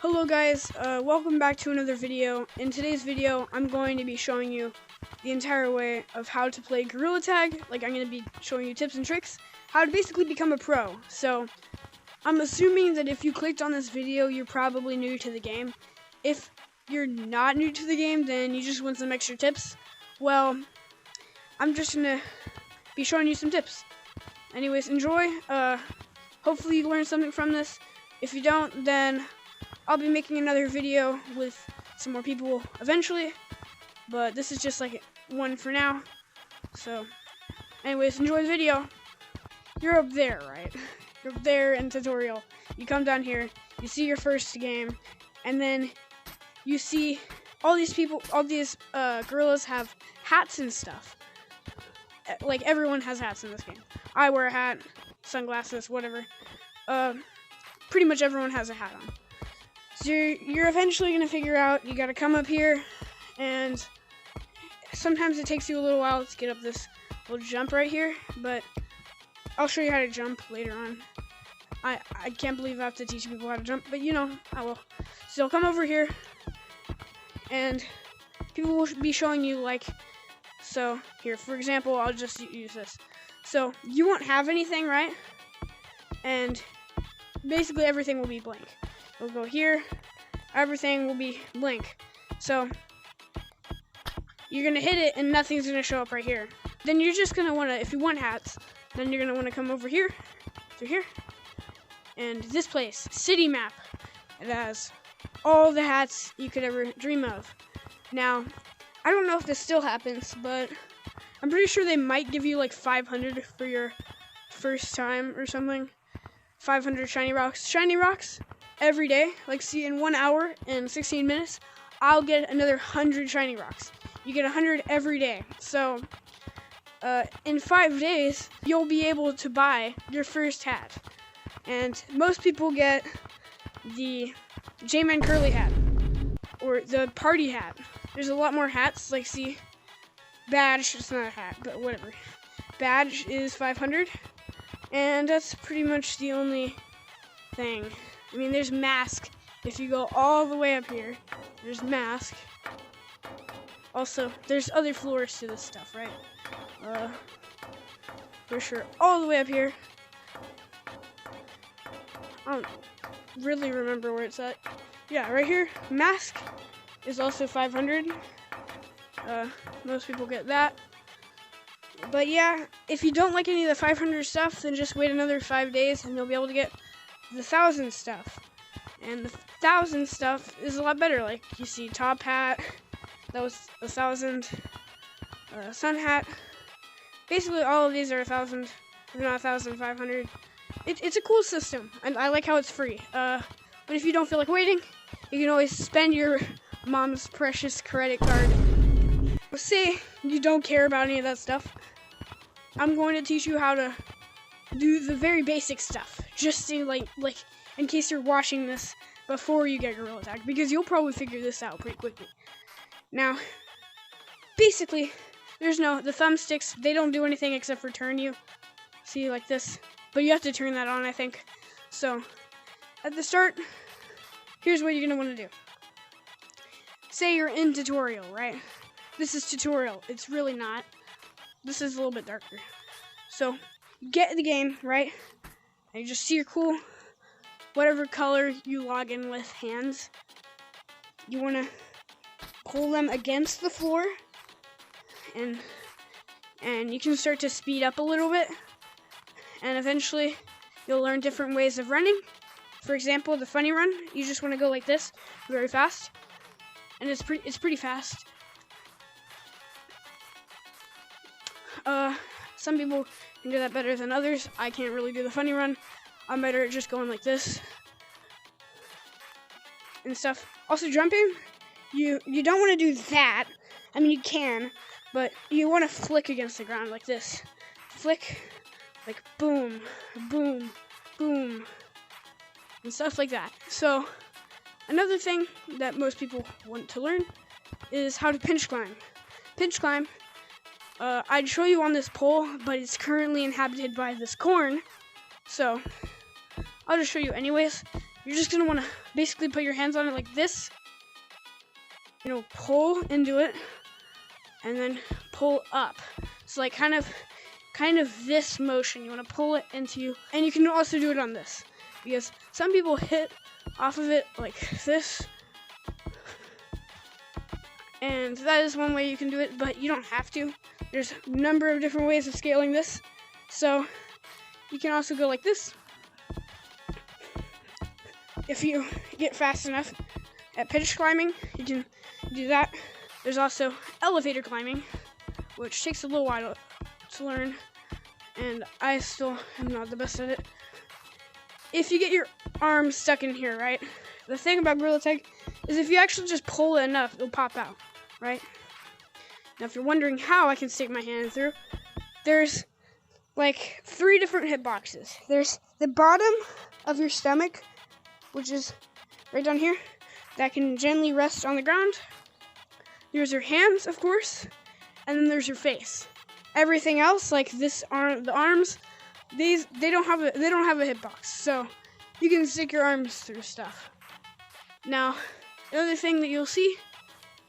Hello guys, welcome back to another video. In today's video, I'm going to be showing you the entire way of how to play Gorilla Tag. Like, I'm going to be showing you tips and tricks, how to basically become a pro. So, I'm assuming that if you clicked on this video, you're probably new to the game. If you're not new to the game, then you just want some extra tips. Well, I'm just going to be showing you some tips. Anyways, enjoy. Hopefully you learned something from this. If you don't, then I'll be making another video with some more people eventually, but this is just like one for now. So, anyways, enjoy the video. You're up there, right? You're up there in tutorial. You come down here, you see your first game, and then you see all these people, all these gorillas have hats and stuff. Like, everyone has hats in this game. I wear a hat, sunglasses, whatever. Pretty much everyone has a hat on. So you're eventually going to figure out, you got to come up here, and sometimes it takes you a little while to get up this little jump right here, but I'll show you how to jump later on. I can't believe I have to teach people how to jump, but you know, I will. So come over here, and people will be showing you, like, so here, for example, I'll just use this. So you won't have anything, right? And basically everything will be blank. We'll go here, everything will be blank. So, you're going to hit it and nothing's going to show up right here. Then you're just going to want to, if you want hats, then you're going to want to come over here, through here, and this place, city map. It has all the hats you could ever dream of. Now, I don't know if this still happens, but I'm pretty sure they might give you like 500 for your first time or something. 500 shiny rocks. Shiny rocks every day. Like, see, in 1 hour and 16 minutes, I'll get another 100 shiny rocks. You get 100 every day. So, in 5 days, you'll be able to buy your first hat. And most people get the J-Man Curly hat, or the party hat. There's a lot more hats, like, see, badge, it's not a hat, but whatever. Badge is 500, and that's pretty much the only thing. I mean, there's mask. If you go all the way up here, there's mask. Also, there's other floors to this stuff, right? For sure, all the way up here. I don't really remember where it's at. Yeah, right here, mask is also 500. Most people get that. But yeah, if you don't like any of the 500 stuff, then just wait another 5 days and you'll be able to get the 1,000 stuff. And the 1,000 stuff is a lot better. Like, you see top hat, that was 1,000. Sun hat. Basically, all of these are 1,000, if not 1,500. It's a cool system, and I like how it's free. But if you don't feel like waiting, you can always spend your mom's precious credit card. Say you don't care about any of that stuff. I'm going to teach you how to do the very basic stuff, just to, like in case you're watching this before you get Gorilla Tag, because you'll probably figure this out pretty quickly. Now, basically, the thumbsticks, they don't do anything except for turn you. See, like this. But you have to turn that on, I think. So, at the start, here's what you're going to want to do. Say you're in tutorial, right? This is tutorial. It's really not. This is a little bit darker. So, you get in the game, right? And you just see your cool, whatever color you log in with hands. You want to pull them against the floor. And you can start to speed up a little bit. And eventually, you'll learn different ways of running. For example, the funny run, you just want to go like this, very fast. And it's pretty fast. Some people can do that better than others. I can't really do the funny run. I'm better at just going like this and stuff. Also, jumping, you don't want to do that. I mean, you can, but you want to flick against the ground like this. Flick, like boom, boom, boom, and stuff like that. So, another thing that most people want to learn is how to pinch climb. Pinch climb, I'd show you on this pole, but it's currently inhabited by this corn, so I'll just show you anyways. you're just gonna want to basically put your hands on it like this. You know, pull into it, and then pull up. So like kind of this motion. You want to pull it into you, and you can also do it on this, because some people hit off of it like this, and that is one way you can do it, but you don't have to. There's a number of different ways of scaling this. So you can also go like this if you get fast enough. At pitch climbing, you can do that. There's also elevator climbing, which takes a little while to learn, and I still am not the best at it. If you get your arm stuck in here, right? The thing about Gorilla Tag is if you actually just pull it enough, it'll pop out, right? Now, if you're wondering how I can stick my hand through, there's like 3 different hitboxes. There's the bottom of your stomach, which is right down here, that can gently rest on the ground. There's your hands, of course, and then there's your face. Everything else, like this arm, the arms, they don't have a hitbox, so you can stick your arms through stuff. Now, the other thing that you'll see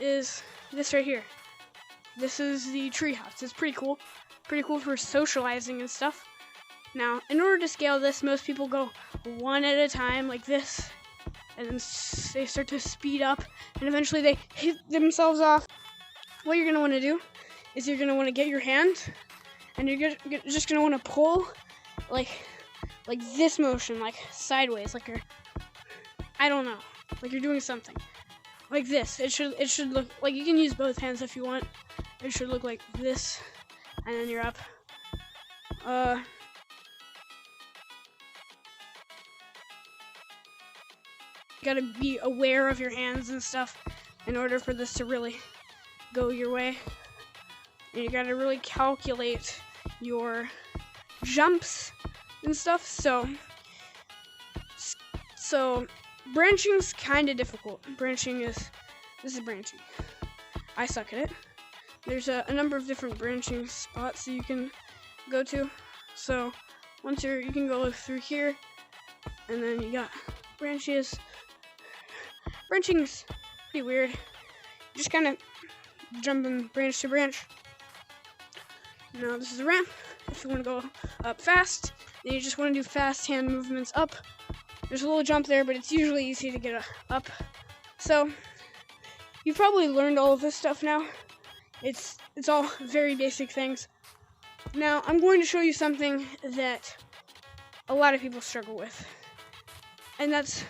is this right here. This is the treehouse. It's pretty cool for socializing and stuff. Now, in order to scale this, most people go one at a time like this, and then they start to speed up, and eventually they hit themselves off. What you're going to want to do is you're going to want to get your hand, and you're just going to want to pull like this motion, like sideways, like I don't know, like you're doing something like this. It should look like, you can use both hands if you want. It should look like this, and then you're up. You gotta be aware of your hands and stuff in order for this to really go your way. And you gotta really calculate your jumps and stuff. So branching's kind of difficult. This is branching. I suck at it. There's a number of different branching spots that you can go to. So once you can go through here, and then you got branches. Branching's pretty weird. You just kind of jumping branch to branch. Now this is a ramp. If you want to go up fast, then you just want to do fast hand movements up. There's a little jump there, but it's usually easy to get up. So you've probably learned all of this stuff now. It's all very basic things. Now I'm going to show you something that a lot of people struggle with, and that's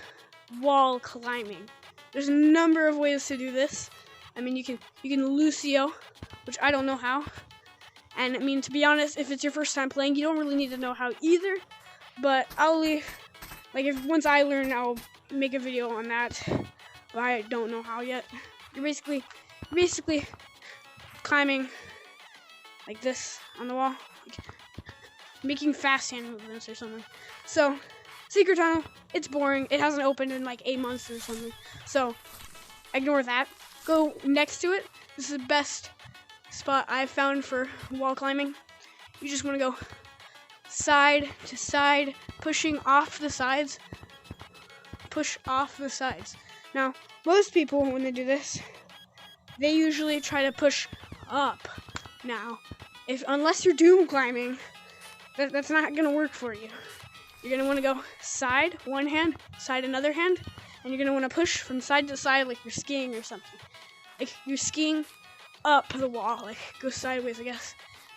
wall climbing. There's a number of ways to do this. I mean, you can Lucio, which I don't know how. And I mean, to be honest, if it's your first time playing, you don't really need to know how either. But I'll leave, like, once I learn, I'll make a video on that. But I don't know how yet. You're basically climbing like this on the wall, like making fast hand movements or something. So, Secret Tunnel, it's boring. It hasn't opened in like 8 months or something. So, ignore that. Go next to it. This is the best spot I've found for wall climbing. You just want to go side to side, pushing off the sides. Push off the sides. Now, most people, when they do this, they usually try to push up. Now, unless you're doom climbing, that's not going to work for you. You're going to want to go side, one hand, side, another hand, and you're going to want to push from side to side like you're skiing or something. Like you're skiing up the wall, like go sideways, I guess.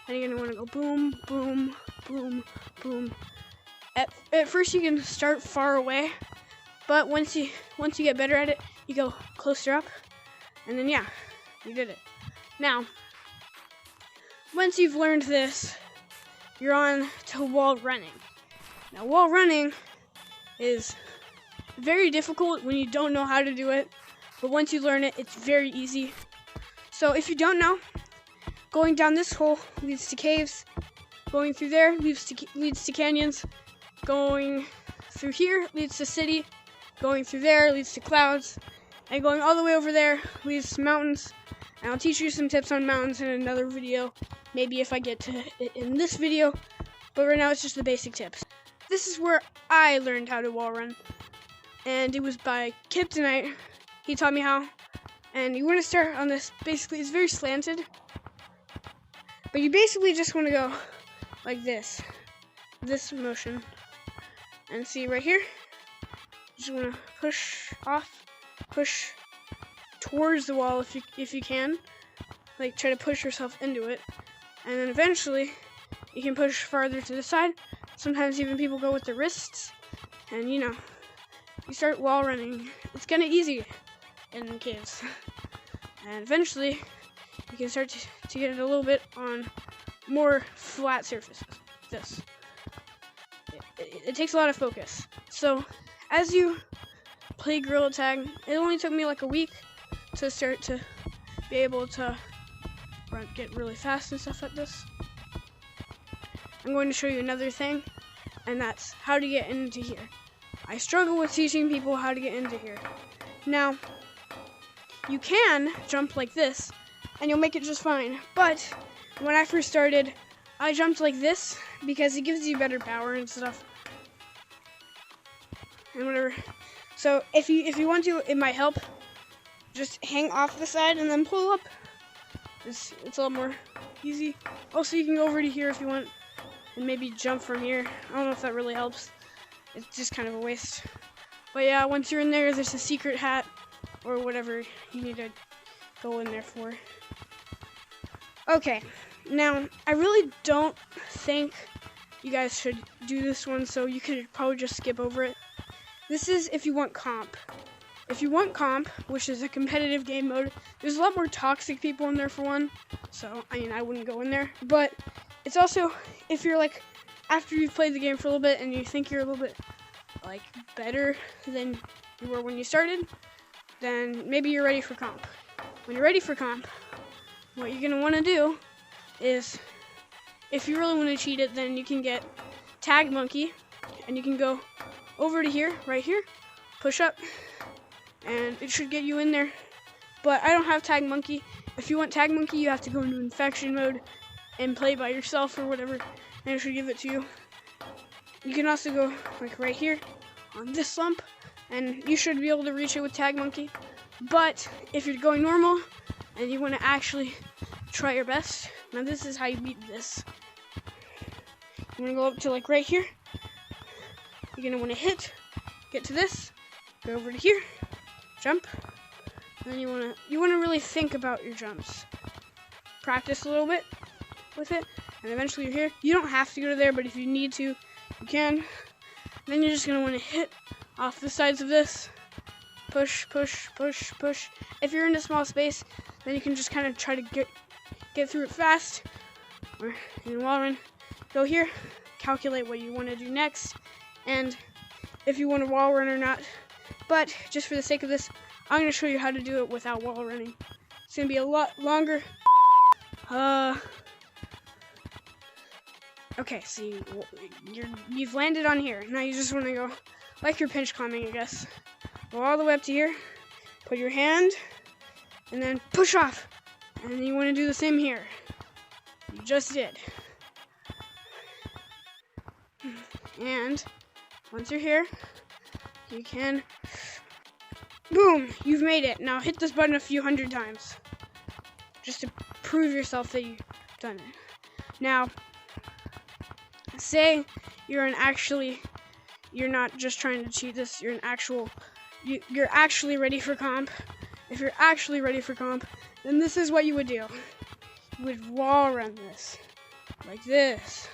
And you're going to want to go boom, boom, boom, boom. At first you can start far away, but once you get better at it, you go closer up, and then yeah, you did it. Now, once you've learned this, you're on to wall running. Now, wall running is very difficult when you don't know how to do it, but once you learn it, it's very easy. So if you don't know, going down this hole leads to caves, going through there leads to canyons, going through here leads to city, going through there leads to clouds, and going all the way over there leads to mountains. And I'll teach you some tips on mountains in another video, maybe if I get to it in this video, but right now it's just the basic tips. This is where I learned how to wall run. and it was by Kiptynite. He taught me how. And you want to start on this, basically, it's very slanted. But you basically just want to go like this motion. And see right here, you just want to push off, push towards the wall if you can. Like, try to push yourself into it. And then eventually, you can push farther to the side. Sometimes even people go with their wrists. And, you start wall running. It's kind of easy in caves. And eventually, you can start to get it a little bit on more flat surfaces. This. It takes a lot of focus. So, as you play Gorilla Tag, it only took me like a week to start to be able to get really fast and stuff like this. I'm going to show you another thing, and that's how to get into here. I struggle with teaching people how to get into here. Now, you can jump like this, and you'll make it just fine. But when I first started, I jumped like this because it gives you better power and stuff. And whatever. So if you want to, it might help. Just hang off the side and then pull up. It's a lot more easy. Also, you can go over to here if you want, and maybe jump from here. I don't know if that really helps. It's just kind of a waste. But yeah, once you're in there, there's a secret hat or whatever you need to go in there for. Okay, now I really don't think you guys should do this one, so you could probably just skip over it. This is if you want comp. If you want comp, which is a competitive game mode, there's a lot more toxic people in there for one, so I wouldn't go in there. But it's also, if you're like, after you've played the game for a little bit and you think you're a little bit like better than you were when you started, then maybe you're ready for comp. When you're ready for comp, what you're gonna want to do is, if you really want to cheat it, then you can get Tag Monkey, and you can go over to here, right here, push up, and it should get you in there. But I don't have Tag Monkey. If you want Tag Monkey, you have to go into infection mode and play by yourself or whatever, and it should give it to you. You can also go like right here on this slump, and you should be able to reach it with Tag Monkey. But if you're going normal and you want to actually try your best, now this is how you beat this. You want to go up to like right here. You're going to want to get to this, go over to here, jump, and then you want to really think about your jumps. Practice a little bit with it, and eventually you're here. You don't have to go to there, but if you need to, you can. Then you're just going to want to hit off the sides of this. Push, push, push, push. If you're in a small space, then you can just kind of try to get through it fast. Or in wall run, go here, calculate what you want to do next, and if you want to wall run or not. But just for the sake of this, I'm going to show you how to do it without wall running. It's going to be a lot longer. Okay, so you've landed on here. Now you just want to go, like you're pinch climbing, I guess. Go all the way up to here, put your hand, and then push off. And then you want to do the same here. You just did. And once you're here, you can, boom, you've made it. Now hit this button a few hundred times, just to prove yourself that you've done it. Now, say you're not just trying to cheat this, you're you're actually ready for comp. If you're actually ready for comp, then this is what you would do. You would wall run this, like this.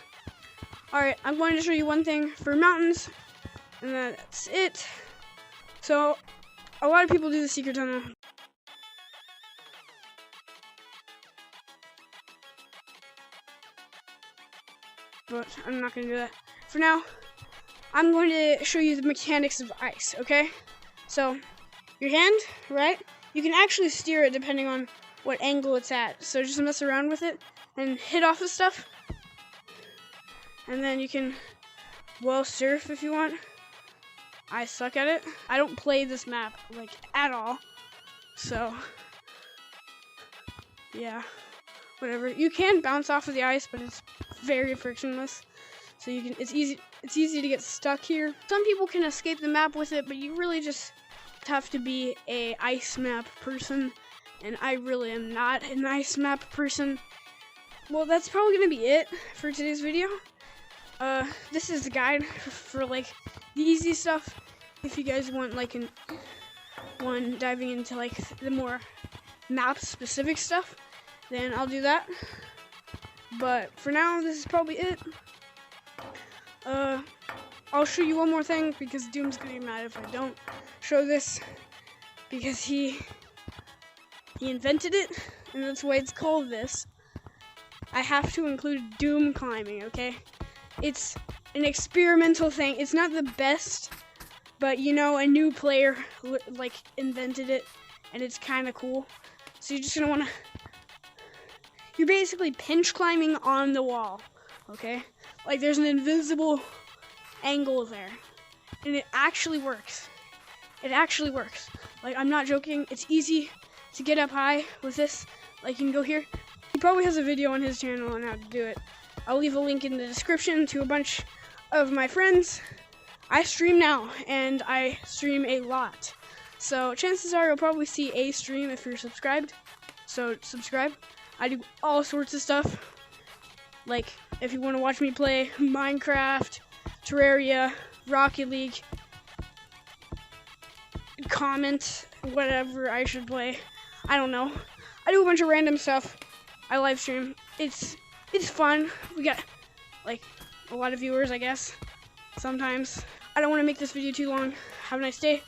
Alright, I'm going to show you one thing for mountains, and that's it. So, a lot of people do the secret tunnel. But I'm not going to do that. For now, I'm going to show you the mechanics of ice, okay? So, your hand, right? You can actually steer it depending on what angle it's at. So just mess around with it and hit off the stuff. And then you can, well, surf if you want. I suck at it. I don't play this map, like, at all. So, yeah, whatever. You can bounce off of the ice, but it's very frictionless. So you can, it's easy to get stuck here. Some people can escape the map with it, but you really just have to be a ice map person, and I really am not an ice map person. Well, that's probably gonna be it for today's video. This is the guide for like the easy stuff. If you guys want like one diving into like the more map specific stuff, then I'll do that. But for now, this is probably it. I'll show you one more thing because Doom's gonna be mad if I don't show this, because he invented it, and that's why it's called this. I have to include Doom climbing, okay? It's an experimental thing. It's not the best, but you know, a new player like invented it, and it's kind of cool. So you're just gonna wanna, you're basically pinch climbing on the wall, okay? Like there's an invisible angle there, and it actually works. It actually works. Like, I'm not joking. It's easy to get up high with this. Like, you can go here. He probably has a video on his channel on how to do it. I'll leave a link in the description to a bunch of my friends. I stream now, and I stream a lot. So chances are you'll probably see a stream if you're subscribed. So subscribe. I do all sorts of stuff. Like, if you want to watch me play Minecraft, Terraria, Rocket League, comment whatever I should play. I don't know. I do a bunch of random stuff. I live stream. It's fun. We got like a lot of viewers, I guess. Sometimes. I don't want to make this video too long. Have a nice day.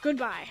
Goodbye.